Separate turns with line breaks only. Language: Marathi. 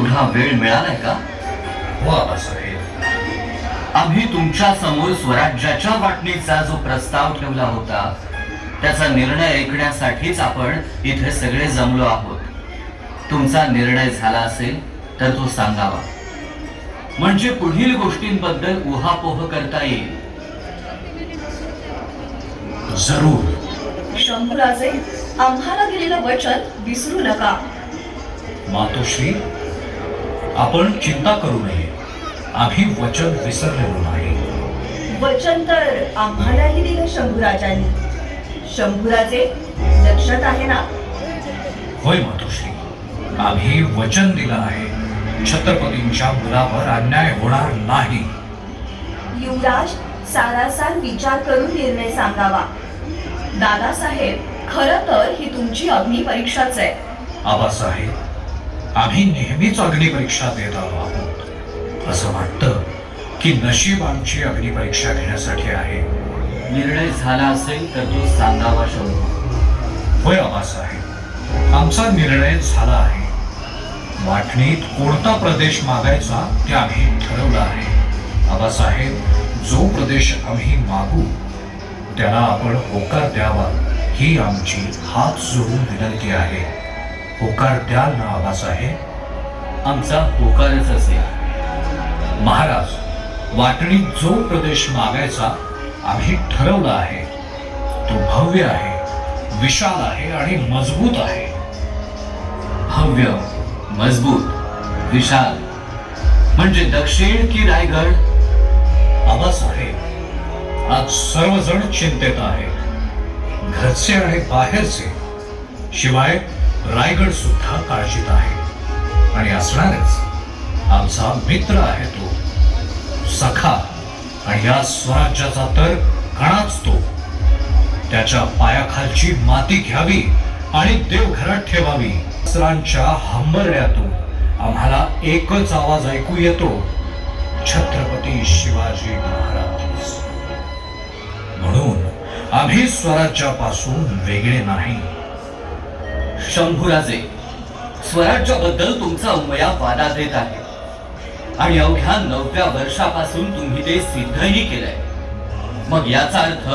एवढा वेळ मिळालाय का?
हो आबासाहेब.
आम्ही तुमच्या समोर स्वराज्याच्या वाटणीचा जो प्रस्ताव ठेवला होता त्याचा निर्णय ऐकण्यासाठीच आपण इथे सगळे जमलो आहोत. तुमचा निर्णय झाला असेल तर तो सांगावा, म्हणजे पुढील गोष्टींबद्दल उहापोह करता येईल.
जरूर.
शंभूराजे, आम्हाला दिलेलं वचन विसरू नका.
मातोश्री, आपण चिंता करू नये. आम्ही वचन विसरलेलो नाही.
वचन तर आम्हालाही दिलं शंभूराजांनी. शंभूराजे, लक्षात आहे ना?
होय मातोश्री, आम्ही वचन दिलं आहे. छत्रपतींच्या मुलावर अन्याय होणार नाही.
युवराज, सारासार विचार करून निर्णय सांगावा. दादासाहेब, खरं तर ही तुमची अग्निपरीक्षाच आहे.
आबासाहेब, आम्ही नेहमीच अग्निपरीक्षा देत आलो आहोत. असं वाटतं की नशीब आमची अग्निपरीक्षा घेण्यासाठी आहे.
निर्णय झाला असेल तर तो सांगावा शंभू.
होय आबासाहेब, आमचा निर्णय झाला आहे. वाटणीत कोणता प्रदेश मागायचा ते आम्ही ठरवलं आहे. आबासाहेब, जो प्रदेश आम्ही मागू त्याला आपण होकार द्यावा ही आमची हात जोडून विनंती आहे. होकार द्याल ना आबासाहेब?
आमचा होकारच असेल.
महाराज, वाटणीत जो प्रदेश मागायचा आम्ही ठरवला आहे तो भव्य आहे, विशाल आहे आणि मजबूत आहे.
भव्य, मजबूत, विशाल म्हणजे दक्षिण की रायगड?
आबासाहेब, आज सर्वजण चिंतेत आहेत. घरचे आणि बाहेरचे, शिवाय रायगड सुद्धा काळजीत आहे. आणि असणारच. आमचा मित्र आहे तो, सखा, आणि या स्वराज्याचा तर कणाच तो. त्याच्या पायाखालची माती घ्यावी आणि देवघरात ठेवावी. शस्त्रांच्या हंबरड्यातून आम्हाला एकच आवाज ऐकू येतो, छत्रपती शिवाजी महाराज. म्हणून आम्ही स्वराज्यापासून वेगळे नाही.
शंभूराजे, स्वराज्याबद्दल तुमचा उमया वादात येत आहे आणि अवघ्या 9व्या वर्षापासून तुम्ही ते सिद्धही केलंय. मग याचा अर्थ